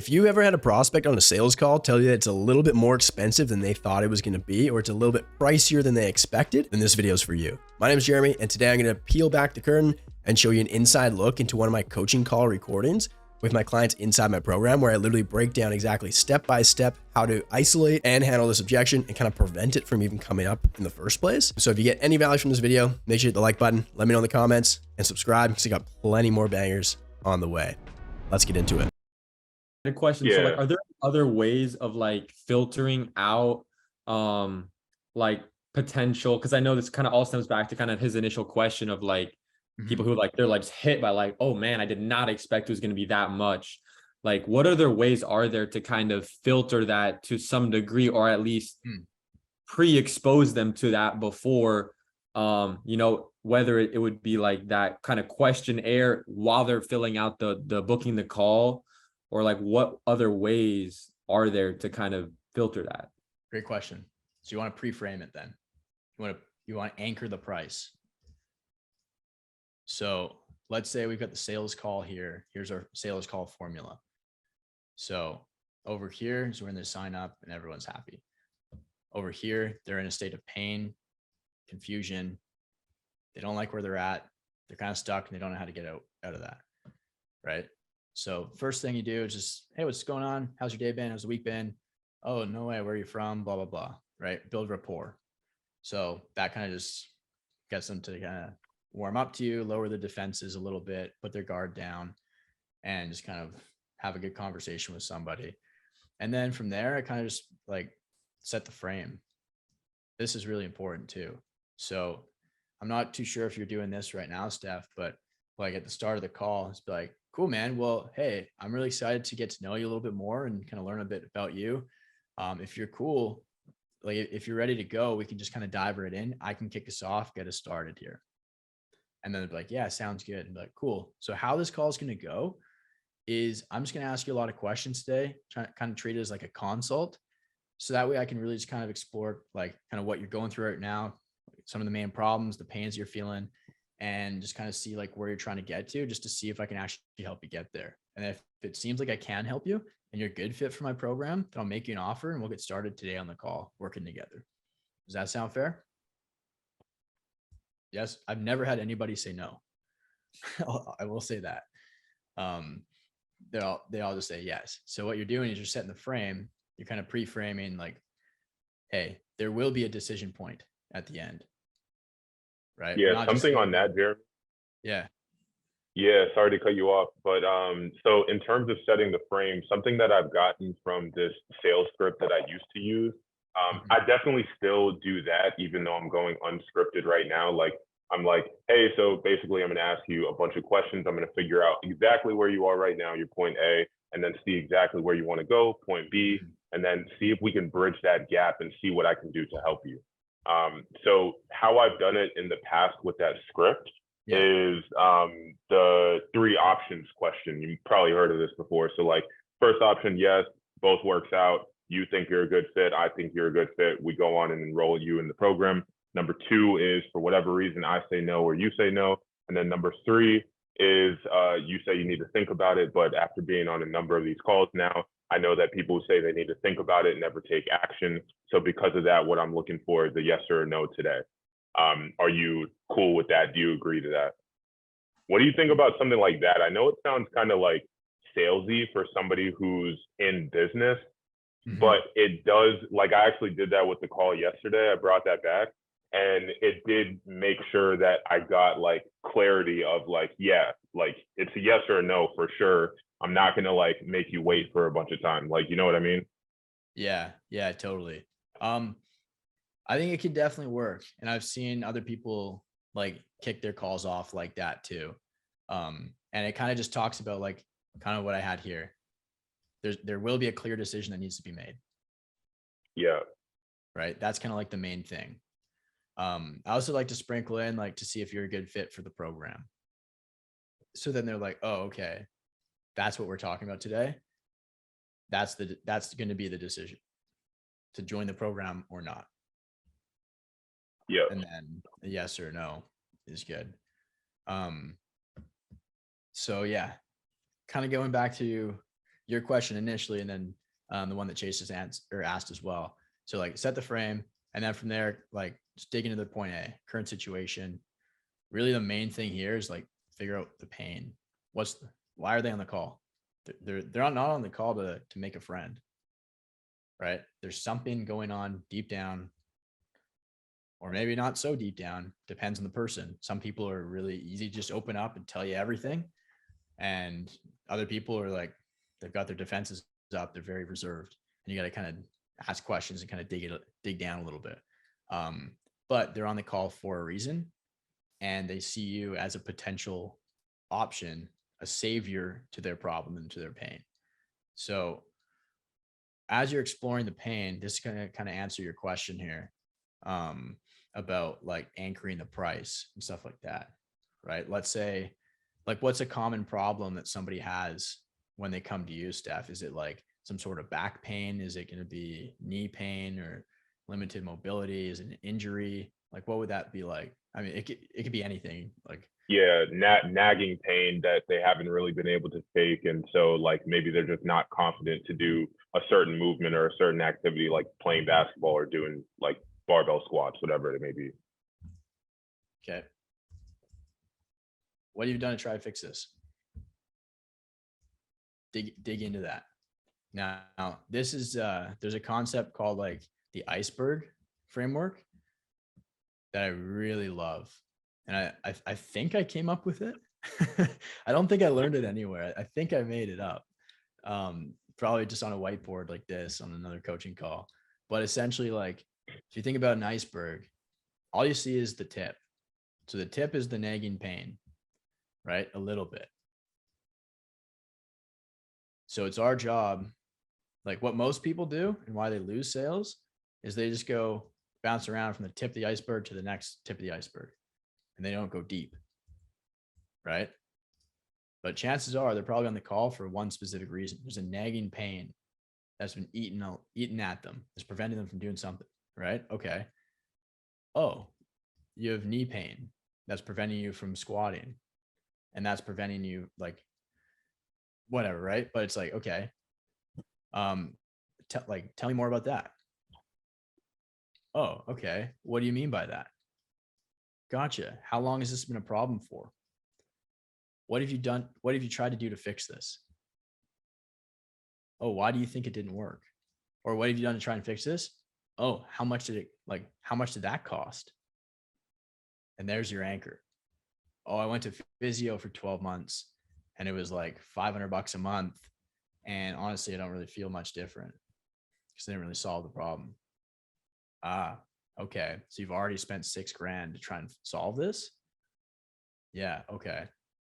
If you ever had a prospect on a sales call tell you that it's a little bit more expensive than they thought it was going to be, or it's a little bit pricier than they expected, then this video is for you. My name is Jeremy, and today I'm going to peel back the curtain and show you an inside look into one of my coaching call recordings with my clients inside my program, where I literally break down exactly step by step how to isolate and handle this objection and kind of prevent it from even coming up in the first place. So if you get any value from this video, make sure you hit the like button, let me know in the comments, and subscribe because I got plenty more bangers on the way. Let's get into it. A question. So like, are there other ways of like filtering out like potential? Because I know this kind of all stems back to kind of his initial question of like people who like they're like just hit by like, oh man, I did not expect it was going to be that much. Like, what other ways are there to kind of filter that to some degree, or at least pre-expose them to that before, you know, whether it would be like that kind of questionnaire while they're filling out the booking the call, or like what other ways are there to kind of filter that? Great question. So you want to pre-frame it then. You want to anchor the price. So let's say we've got the sales call here. Here's our sales call formula. So over here is when they sign up and everyone's happy. Over here, they're in a state of pain, confusion. They don't like where they're at. They're kind of stuck and they don't know how to get out of that, right? So first thing you do is just, hey, what's going on? How's your day been? How's the week been? Oh, no way. Where are you from? Blah, blah, blah, right? Build rapport. So that kind of just gets them to kind of warm up to you, lower the defenses a little bit, put their guard down, and just kind of have a good conversation with somebody. And then from there, I kind of just like set the frame. This is really important too. So I'm not too sure if you're doing this right now, Steph, but like at the start of the call, it's like, cool, man. Well, hey, I'm really excited to get to know you a little bit more and kind of learn a bit about you. If you're cool, like if you're ready to go, we can just kind of dive right in. I can kick us off, get us started here. And then they'll be like, yeah, sounds good. And be like, cool. So how this call is going to go is I'm just going to ask you a lot of questions today, trying to kind of treat it as like a consult. So that way I can really just kind of explore like kind of what you're going through right now, some of the main problems, the pains you're feeling, and just kind of see like where you're trying to get to, just to see if I can actually help you get there. And if it seems like I can help you and you're a good fit for my program, then I'll make you an offer and we'll get started today on the call working together. Does that sound fair? Yes. I've never had anybody say no. I will say that. They all just say yes. So what you're doing is you're setting the frame. You're kind of pre-framing like, hey, there will be a decision point at the end. Right. Yeah. Something on that, Jeremy. Yeah. Yeah. Sorry to cut you off, but so in terms of setting the frame, something that I've gotten from this sales script that I used to use, I definitely still do that, even though I'm going unscripted right now. Like I'm like, hey, so basically I'm going to ask you a bunch of questions. I'm going to figure out exactly where you are right now, your point A, and then see exactly where you want to go, point B, and then see if we can bridge that gap and see what I can do to help you. So how I've done it in the past with that script is the 3 options question. You've probably heard of this before. So like first option, yes, both works out. You think you're a good fit. I think you're a good fit. We go on and enroll you in the program. Number 2 is for whatever reason, I say no or you say no. And then number 3 is you say you need to think about it. But after being on a number of these calls now, I know that people say they need to think about it and never take action. So because of that, what I'm looking for is a yes or a no today. Are you cool with that? Do you agree to that? What do you think about something like that? I know it sounds kind of like salesy for somebody who's in business, but it does, like I actually did that with the call yesterday. I brought that back and it did make sure that I got like clarity of like, yeah, like it's a yes or a no for sure. I'm not going to like make you wait for a bunch of time. Like, you know what I mean? Yeah, totally. I think it could definitely work. And I've seen other people like kick their calls off like that too. And it kind of just talks about like kind of what I had here. There will be a clear decision that needs to be made. Yeah. Right. That's kind of like the main thing. I also like to sprinkle in like to see if you're a good fit for the program. So then they're like, oh, okay, that's what we're talking about today. That's going to be the decision to join the program or not. Yeah. And then a yes or no is good. So yeah, kind of going back to your question initially, and then the one that Chase has asked as well. So like set the frame, and then from there, like just dig into the point A, current situation. Really, the main thing here is like figure out the pain. Why are they on the call? They're not on the call to make a friend, right? There's something going on deep down, or maybe not so deep down, depends on the person. Some people are really easy to just open up and tell you everything. And other people are like, they've got their defenses up. They're very reserved, and you got to kind of ask questions and kind of dig down a little bit. But they're on the call for a reason, and they see you as a potential option, a savior to their problem and to their pain. So as you're exploring the pain, this is going to kind of answer your question here about like anchoring the price and stuff like that, right? Let's say, like, what's a common problem that somebody has when they come to you, Steph? Is it like some sort of back pain? Is it going to be knee pain or limited mobility? Is it an injury? Like, what would that be like? I mean, it could be anything. Like, yeah, nagging pain that they haven't really been able to take, and so like maybe they're just not confident to do a certain movement or a certain activity, like playing basketball or doing like barbell squats, whatever it may be. Okay. What have you done to try to fix this? Dig into that. Now this is there's a concept called like the iceberg framework that I really love. And I think I came up with it. I don't think I learned it anywhere. I think I made it up. Probably just on a whiteboard like this on another coaching call. But essentially, like, if you think about an iceberg, all you see is the tip. So the tip is the nagging pain, right? A little bit. So it's our job, like what most people do and why they lose sales is they just go bounce around from the tip of the iceberg to the next tip of the iceberg, and they don't go deep, right? But chances are they're probably on the call for one specific reason. There's a nagging pain that's been eaten at them. It's preventing them from doing something, right? Okay. Oh, you have knee pain that's preventing you from squatting, and that's preventing you, like, whatever, right? But it's like, okay, tell me more about that. Oh, okay. What do you mean by that? Gotcha. How long has this been a problem for? What have you done? What have you tried to do to fix this? Oh, why do you think it didn't work? Or what have you done to try and fix this? Oh, how much did that cost? And there's your anchor. Oh, I went to physio for 12 months and it was like $500 a month. And honestly, I don't really feel much different because they didn't really solve the problem. Ah, okay. So you've already spent $6,000 to try and solve this? Yeah. Okay.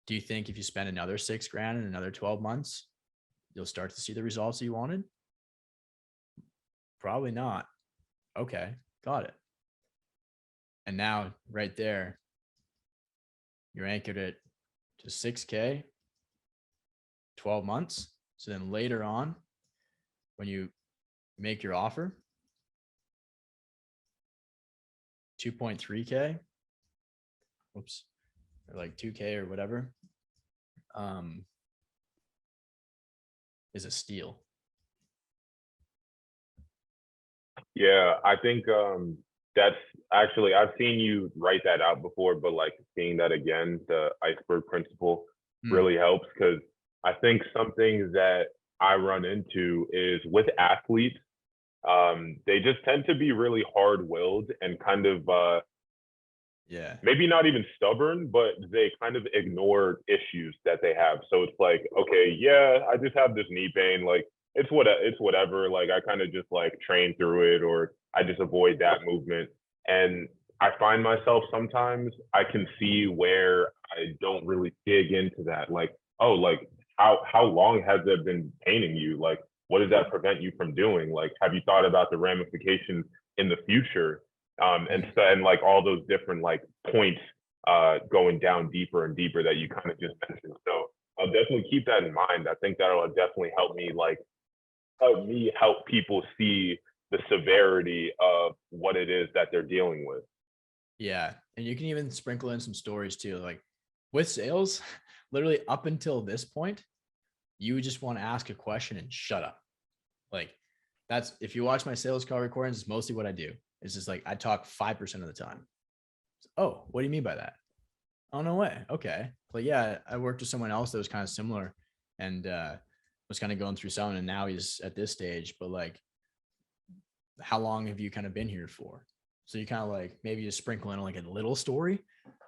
Do you think if you spend another $6,000 in another 12 months, you'll start to see the results you wanted? Probably not. Okay. Got it. And now right there, you're anchored it to $6,000, 12 months. So then later on, when you make your offer, $2.3K, whoops, or like $2K or whatever, is a steal. Yeah, I think that's actually, I've seen you write that out before, but like seeing that again, the iceberg principle really helps, because I think something that I run into is with athletes, they just tend to be really hard-willed and kind of maybe not even stubborn, but they kind of ignore issues that they have. So it's like, okay, yeah, I just have this knee pain, like it's whatever, like I kind of just like train through it, or I just avoid that movement. And I find myself sometimes I can see where I don't really dig into that, like, oh, like how long has that been paining you? Like, what does that prevent you from doing? Like, have you thought about the ramifications in the future? And like all those different like points going down deeper and deeper that you kind of just mentioned. So I'll definitely keep that in mind. I think that'll definitely help me help people see the severity of what it is that they're dealing with. Yeah. And you can even sprinkle in some stories too. Like with sales, literally up until this point, you just want to ask a question and shut up. Like that's, if you watch my sales call recordings, it's mostly what I do. It's just like, I talk 5% of the time. Oh, what do you mean by that? Oh, no way. Okay. But yeah, I worked with someone else that was kind of similar and was kind of going through something, and now he's at this stage, but like, how long have you kind of been here for? So you kind of like, maybe you sprinkle in like a little story.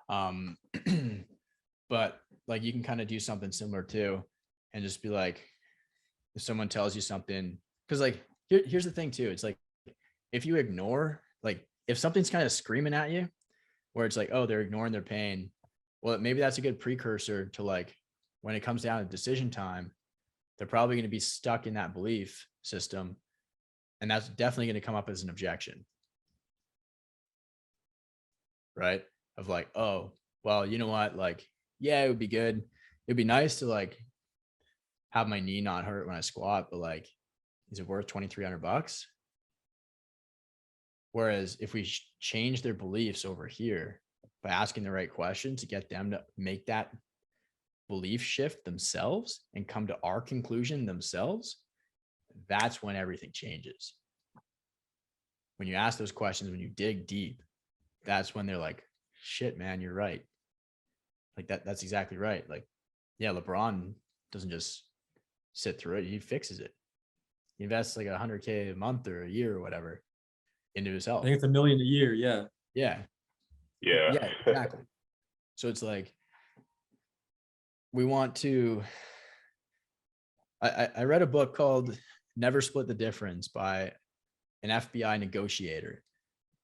But like, you can kind of do something similar too, and just be like, if someone tells you something, because like, here's the thing too. It's like, if you ignore, like if something's kind of screaming at you, where it's like, oh, they're ignoring their pain. Well, maybe that's a good precursor to like, when it comes down to decision time, they're probably going to be stuck in that belief system. And that's definitely going to come up as an objection. Right? Of like, oh, well, you know what? Like, yeah, it would be good. It'd be nice to like have my knee not hurt when I squat, but like, is it worth $2,300? Whereas if we change their beliefs over here by asking the right question to get them to make that belief shift themselves and come to our conclusion themselves, that's when everything changes. When you ask those questions, when you dig deep, that's when they're like, shit, man, you're right. Like that's exactly right. Like, yeah, LeBron doesn't just sit through it. He fixes it. He invests like $100K a month or a year or whatever into his health. I think it's $1 million a year. Yeah. Yeah. Yeah. Yeah, exactly. So it's like, we want to, I read a book called Never Split the Difference by an FBI negotiator.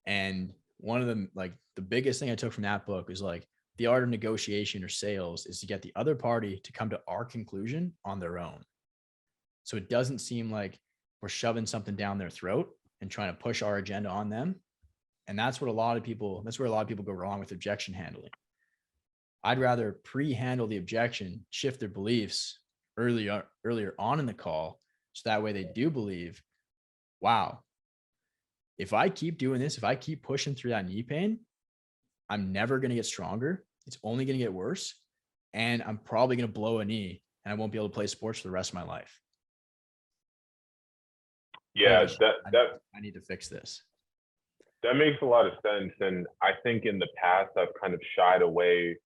And one of them, like the biggest thing I took from that book is like, the art of negotiation or sales is to get the other party to come to our conclusion on their own. So it doesn't seem like we're shoving something down their throat and trying to push our agenda on them. And that's where a lot of people go wrong with objection handling. I'd rather pre-handle the objection, shift their beliefs earlier on in the call. So that way they do believe, wow, if I keep doing this, if I keep pushing through that knee pain, I'm never going to get stronger. It's only going to get worse. And I'm probably going to blow a knee and I won't be able to play sports for the rest of my life. Yeah, I need to fix this. That makes a lot of sense. And I think in the past, I've kind of shied away.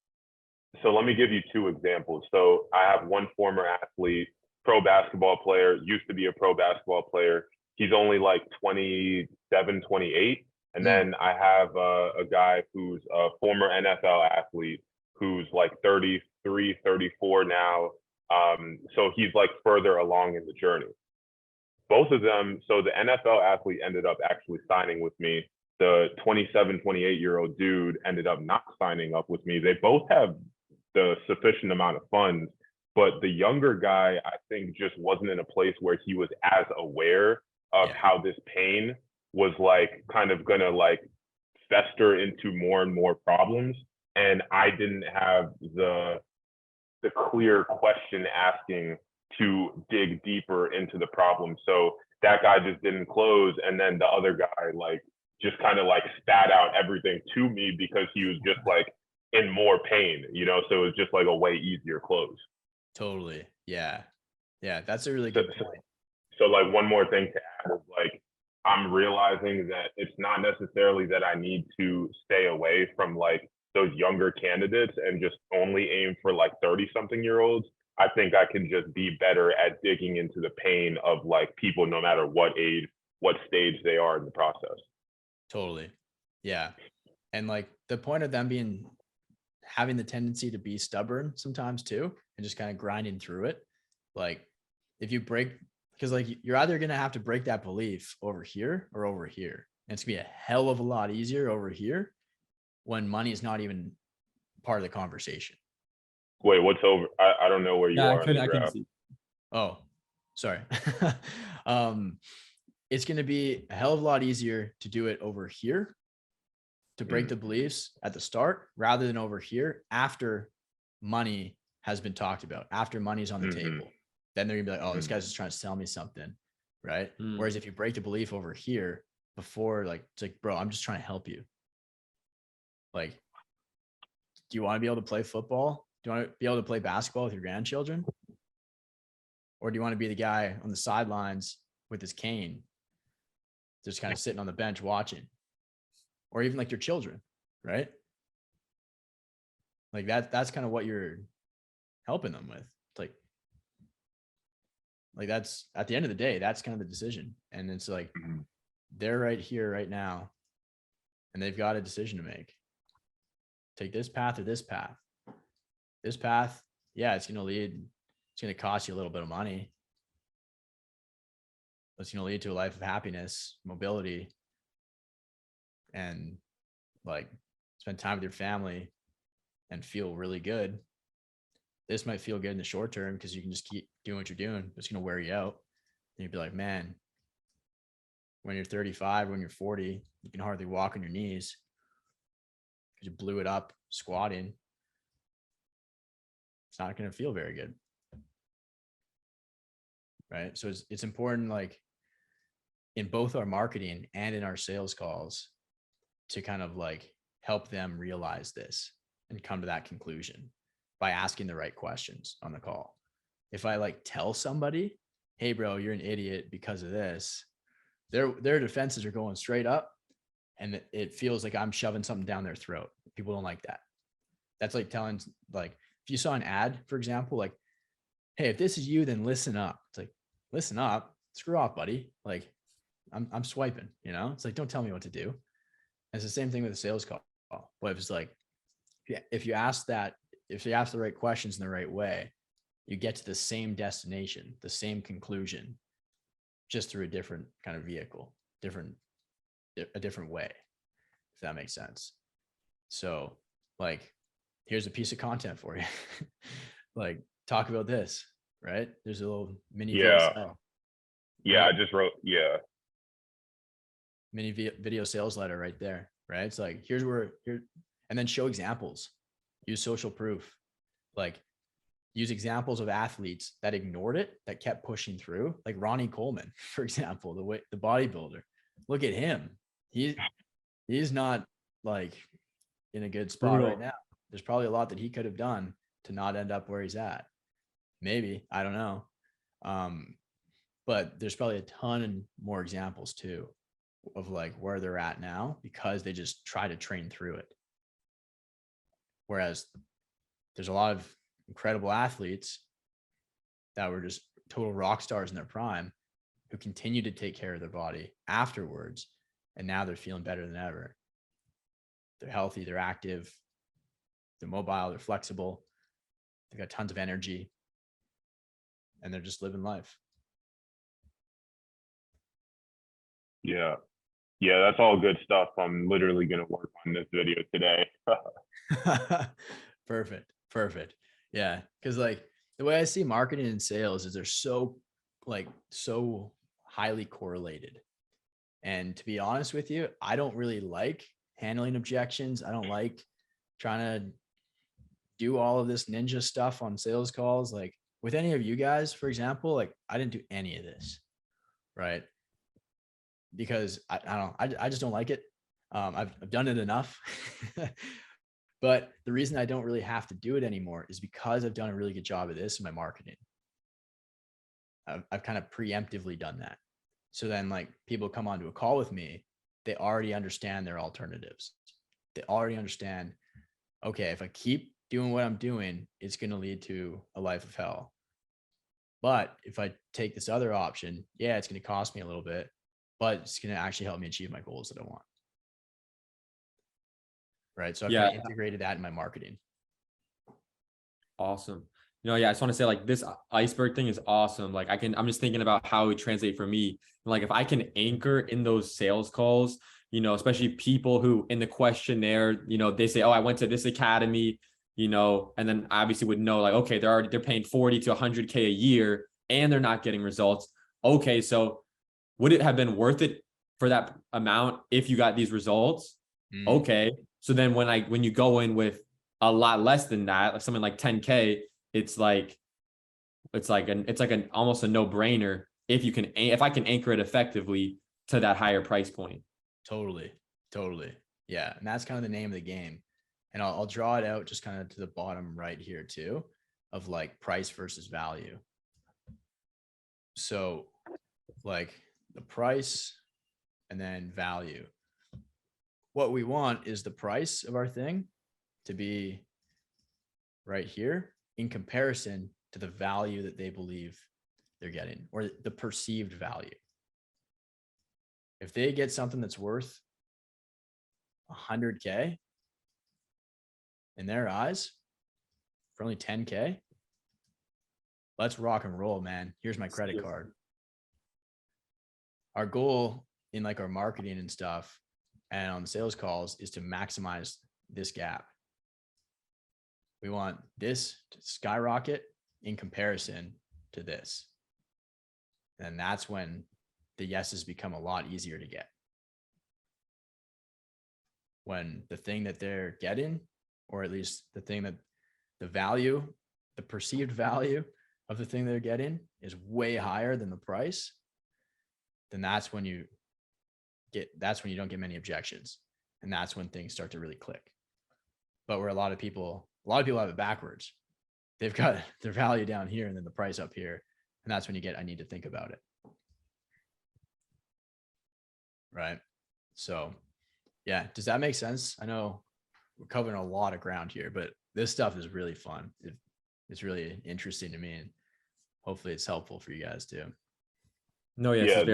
So let me give you two examples. So I have one former athlete, pro basketball player, used to be a pro basketball player. He's only like 27, 28. And then I have a guy who's a former NFL athlete who's like 33, 34 now. So he's like further along in the journey. Both of them, so the NFL athlete ended up actually signing with me. The 27, 28-year-old dude ended up not signing up with me. They both have the sufficient amount of funds, but the younger guy, I think, just wasn't in a place where he was as aware of how this pain was like kind of gonna like fester into more and more problems. And I didn't have the clear question asking to dig deeper into the problem. So that guy just didn't close. And then the other guy like just kind of like spat out everything to me because he was just like in more pain, you know? So it was just like a way easier close. Totally. Yeah. Yeah. That's a really good point. So like one more thing to add is like, I'm realizing that it's not necessarily that I need to stay away from like those younger candidates and just only aim for like 30-something-year-olds. I think I can just be better at digging into the pain of like people, no matter what age, what stage they are in the process. Totally. Yeah. And like the point of them having the tendency to be stubborn sometimes too, and just kind of grinding through it. Like if you break, because like you're either going to have to break that belief over here or over here. And it's gonna be a hell of a lot easier over here when money is not even part of the conversation. Wait, what's over? I don't know where you are. I couldn't see. Oh, sorry. It's going to be a hell of a lot easier to do it over here, to break the beliefs at the start, rather than over here after money has been talked about, after money's on the table. Then they're gonna be like, oh, this guy's just trying to sell me something, right? Whereas if you break the belief over here before, like, it's like, bro, I'm just trying to help you. Like, do you want to be able to play football? Do you want to be able to play basketball with your grandchildren? Or do you want to be the guy on the sidelines with his cane, just kind of sitting on the bench watching? Or even like your children, right? Like that's kind of what you're helping them with. It's like that's at the end of the day, that's kind of the decision. And it's like they're right here right now, and they've got a decision to make. Take this path or this path. This path, yeah, it's going to cost you a little bit of money. But it's going to lead to a life of happiness, mobility, and like spend time with your family and feel really good. This might feel good in the short term because you can just keep doing what you're doing. It's going to wear you out. And you'd be like, man, when you're 35, when you're 40, you can hardly walk on your knees because you blew it up squatting. It's not going to feel very good. Right. So it's important, like in both our marketing and in our sales calls, to kind of like help them realize this and come to that conclusion by asking the right questions on the call. If I like tell somebody, hey bro, you're an idiot because of this, their defenses are going straight up, and it feels like I'm shoving something down their throat. People don't like that. That's like telling, like, if you saw an ad, for example, like, hey, if this is you, then listen up. It's like, listen up, screw off, buddy. Like I'm swiping, you know, it's like, don't tell me what to do. And it's the same thing with a sales call. But if it's like, if you ask the right questions in the right way, you get to the same destination, the same conclusion, just through a different kind of vehicle, a different way, if that makes sense. So like, here's a piece of content for you. Like, talk about this, right? There's a little mini Yeah. Right? I just wrote, mini video sales letter right there, right? It's like, here, and then show examples, use social proof, like use examples of athletes that ignored it, that kept pushing through, like Ronnie Coleman, for example, the bodybuilder. Look at him. He's not like in a good spot right now. There's probably a lot that he could have done to not end up where he's at. Maybe, I don't know. But there's probably a ton more examples too of like where they're at now because they just try to train through it. Whereas there's a lot of incredible athletes that were just total rock stars in their prime who continue to take care of their body afterwards. And now they're feeling better than ever. They're healthy, they're active, they're mobile, they're flexible, they've got tons of energy, and they're just living life. Yeah, that's all good stuff. I'm literally going to work on this video today. Perfect. Yeah, because like the way I see marketing and sales is they're so highly correlated. And to be honest with you, I don't really like handling objections. I don't like trying to do all of this ninja stuff on sales calls. Like with any of you guys, for example, like I didn't do any of this, right? Because I don't know, I just don't like it. I've done it enough. But the reason I don't really have to do it anymore is because I've done a really good job of this in my marketing. I've kind of preemptively done that. So then like people come onto a call with me, they already understand their alternatives. They already understand, okay, if I keep doing what I'm doing, it's going to lead to a life of hell. But if I take this other option, yeah, it's going to cost me a little bit, but it's going to actually help me achieve my goals that I want. Right. So I've kind of integrated that in my marketing. Awesome. I just want to say like this iceberg thing is awesome. Like I'm just thinking about how it translates for me. Like if I can anchor in those sales calls, especially people who in the questionnaire, they say, oh, I went to this academy, and then obviously would know like, okay, they're paying 40 to 100K a year and they're not getting results. Okay. So would it have been worth it for that amount if you got these results? Okay. So then when you go in with a lot less than that, like something like 10K, it's like an almost a no-brainer if I can anchor it effectively to that higher price point. Totally. Yeah. And that's kind of the name of the game. And I'll draw it out just kind of to the bottom right here too, of like price versus value. So like the price and then value. What we want is the price of our thing to be right here in comparison to the value that they believe they're getting, or the perceived value. If they get something that's worth 100K in their eyes for only 10K, let's rock and roll, man. Here's my credit card. Our goal in like our marketing and stuff and on the sales calls is to maximize this gap. We want this to skyrocket in comparison to this. And that's when the yeses become a lot easier to get. When the thing that they're getting, or at least the thing that the value, the perceived value of the thing they're getting is way higher than the price, then that's when you don't get many objections. And that's when things start to really click. But where a lot of people have it backwards. They've got their value down here and then the price up here. And that's when you get, I need to think about it. Right. So yeah, does that make sense? I know we're covering a lot of ground here, but this stuff is really fun. It's really interesting to me, and hopefully it's helpful for you guys too. No, yes, Yeah,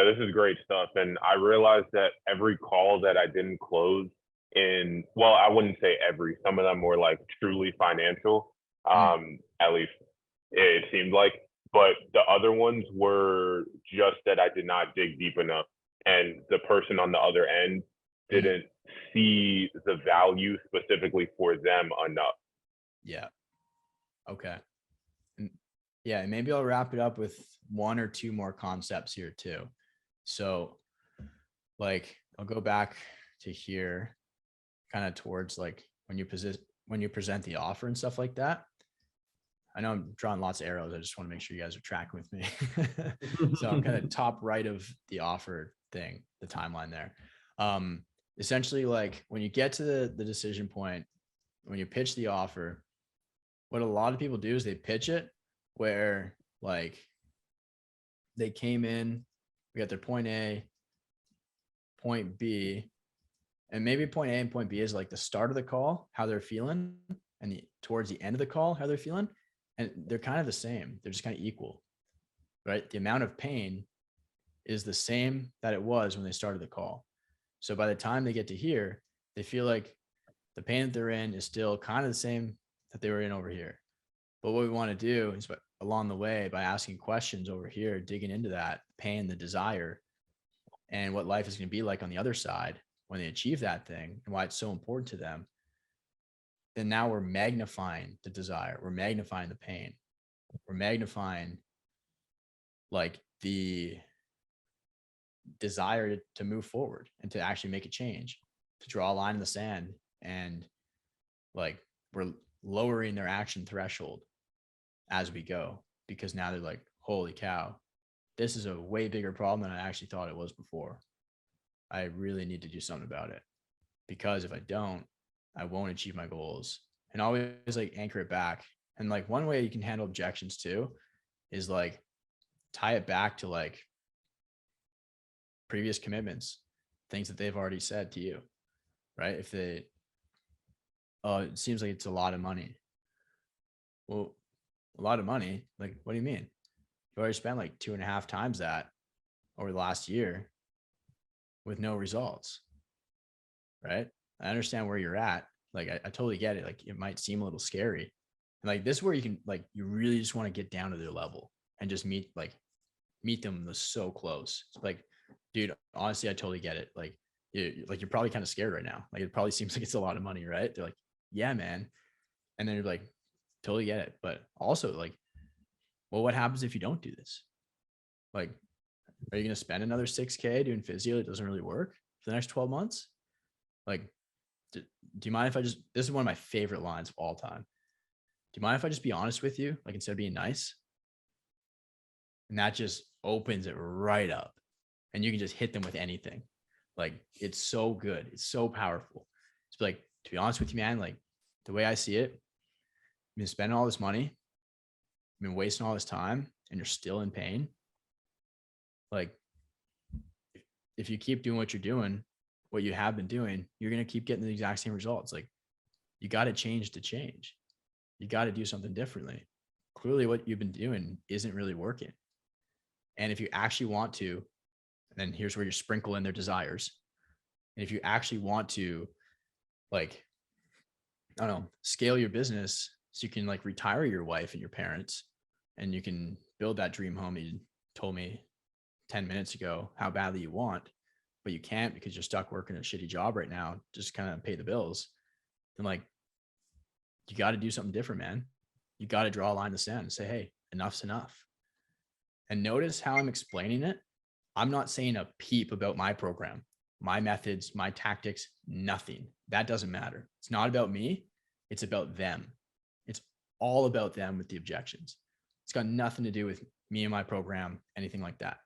this is great stuff. And I realized that every call that I didn't close well, I wouldn't say every, some of them were like truly financial, at least it seemed like, but the other ones were just that I did not dig deep enough. And the person on the other end didn't see the value specifically for them enough. Yeah. Okay. And yeah, and maybe I'll wrap it up with one or two more concepts here too. So like I'll go back to here, kind of towards like when you present the offer and stuff like that. I know I'm drawing lots of arrows. I just want to make sure you guys are tracking with me. So I'm kind of top right of the offer thing, the timeline there. Essentially, like when you get to the decision point, when you pitch the offer, what a lot of people do is they pitch it where like they came in, we got their point A, point B, and maybe point A and point B is like the start of the call, how they're feeling, and towards the end of the call, how they're feeling. And they're kind of the same. They're just kind of equal, right? The amount of pain is the same that it was when they started the call. So by the time they get to here, they feel like the pain that they're in is still kind of the same that they were in over here. But what we want to do is along the way, by asking questions over here, digging into that pain, the desire, and what life is going to be like on the other side when they achieve that thing and why it's so important to them, then now we're magnifying the desire. We're magnifying the pain. We're magnifying like the desire to move forward and to actually make a change, to draw a line in the sand. And like we're lowering their action threshold as we go, because now they're like, holy cow, this is a way bigger problem than I actually thought it was before. I really need to do something about it, because if I don't, I won't achieve my goals. And always like anchor it back. And like one way you can handle objections too is like tie it back to like previous commitments, things that they've already said to you, right? If they, oh, it seems like it's a lot of money. Well, a lot of money, like, what do you mean? You already spent like 2.5 times that over the last year with no results, right? I understand where you're at. Like, I totally get it. Like, it might seem a little scary. And like, this is where you can, like, you really just want to get down to their level and just meet them so close. It's like, dude, honestly, I totally get it. Like, you're probably kind of scared right now. Like, it probably seems like it's a lot of money, right? They're like, yeah, man. And then you're like, totally get it. But also like, well, what happens if you don't do this? Like, are you going to spend another 6K doing physio that doesn't really work for the next 12 months? Like, do you mind if I just, this is one of my favorite lines of all time. Do you mind if I just be honest with you? Like, instead of being nice? And that just opens it right up, and you can just hit them with anything. Like, it's so good. It's so powerful. It's like, to be honest with you, man, like the way I see it, I've been spending all this money, I've been wasting all this time, and you're still in pain, like if you keep doing what you're doing, what you have been doing, you're going to keep getting the exact same results. Like you got to change to change. You got to do something differently. Clearly what you've been doing isn't really working. And if you actually want to, then here's where you sprinkle in their desires. And if you actually want to, like, I don't know, scale your business so you can like retire your wife and your parents and you can build that dream home that you told me 10 minutes ago how badly you want, but you can't because you're stuck working a shitty job right now, just kind of pay the bills. Then like, you got to do something different, man. You got to draw a line in the sand and say, hey, enough's enough. And notice how I'm explaining it. I'm not saying a peep about my program, my methods, my tactics, nothing. That doesn't matter. It's not about me. It's about them. It's all about them with the objections. It's got nothing to do with me and my program, anything like that.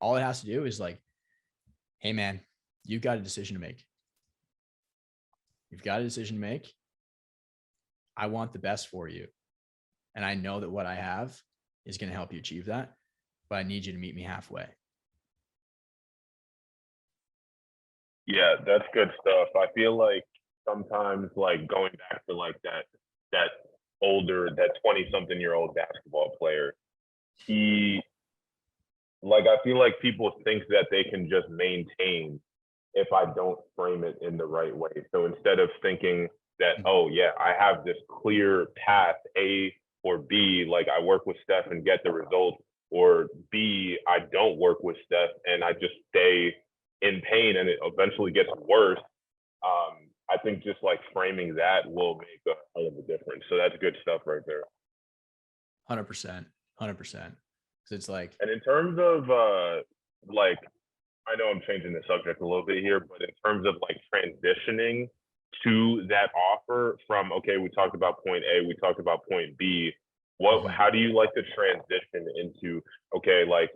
All it has to do is like, hey man, you've got a decision to make. You've got a decision to make. I want the best for you. And I know that what I have is going to help you achieve that, but I need you to meet me halfway. Yeah, that's good stuff. I feel like sometimes like going back to like that 20-something-year-old basketball player, I feel like people think that they can just maintain if I don't frame it in the right way. So instead of thinking that, oh yeah, I have this clear path, A or B, like I work with Steph and get the results, or B, I don't work with Steph and I just stay in pain and it eventually gets worse. I think just like framing that will make a hell of a difference. So that's good stuff right there. 100%. 100%. It's like, and in terms of like, I know I'm changing the subject a little bit here, but in terms of like transitioning to that offer from, okay, we talked about point A, we talked about point B, how do you like to transition into, okay, like,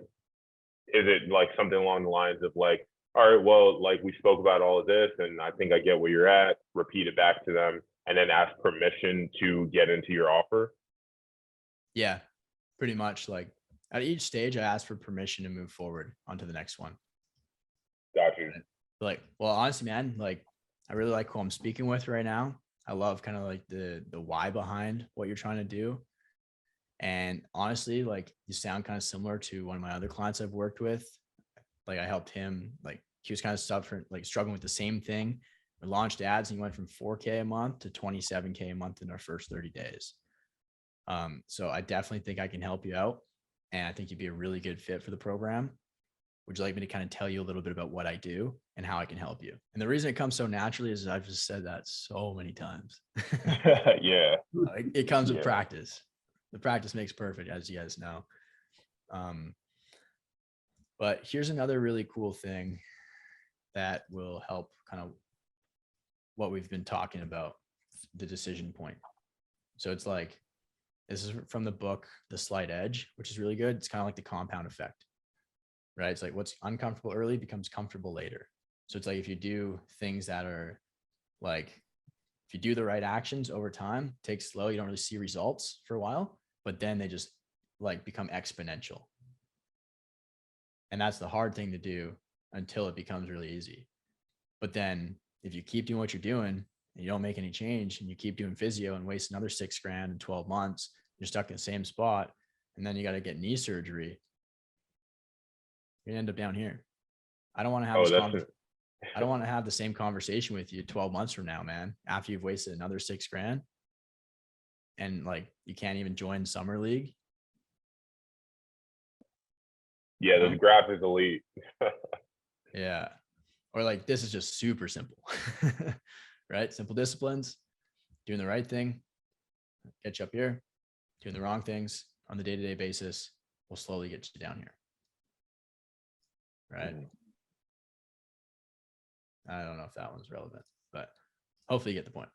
is it like something along the lines of like, all right, well, like we spoke about all of this and I think I get where you're at, repeat it back to them and then ask permission to get into your offer? Yeah, pretty much. Like at each stage, I ask for permission to move forward onto the next one. Gotcha. Like, well, honestly, man, like I really like who I'm speaking with right now. I love kind of like the why behind what you're trying to do. And honestly, like you sound kind of similar to one of my other clients I've worked with. Like I helped him, like he was kind of struggling with the same thing. We launched ads and he went from 4K a month to 27K a month in our first 30 days. So I definitely think I can help you out. And I think you'd be a really good fit for the program. Would you like me to kind of tell you a little bit about what I do and how I can help you? And the reason it comes so naturally is I've just said that so many times. Yeah. It comes with practice. The practice makes perfect, as you guys know. But here's another really cool thing that will help kind of what we've been talking about, the decision point. So it's like, this is from the book, The Slight Edge, which is really good. It's kind of like the compound effect, right? It's like what's uncomfortable early becomes comfortable later. So it's like, if you do things that are like, if you do the right actions over time, take slow, you don't really see results for a while, but then they just like become exponential. And that's the hard thing to do until it becomes really easy. But then if you keep doing what you're doing and you don't make any change and you keep doing physio and waste another $6,000 in 12 months, you're stuck in the same spot. And then you got to get knee surgery. You end up down here. I don't want to have I don't want to have the same conversation with you 12 months from now, man, after you've wasted another $6,000 and like, you can't even join summer league. Yeah, the graph is elite. Yeah. Or like, this is just super simple, right? Simple disciplines, doing the right thing, get you up here, doing the wrong things on the day-to-day basis will slowly get you down here. Right. I don't know if that one's relevant, but hopefully you get the point.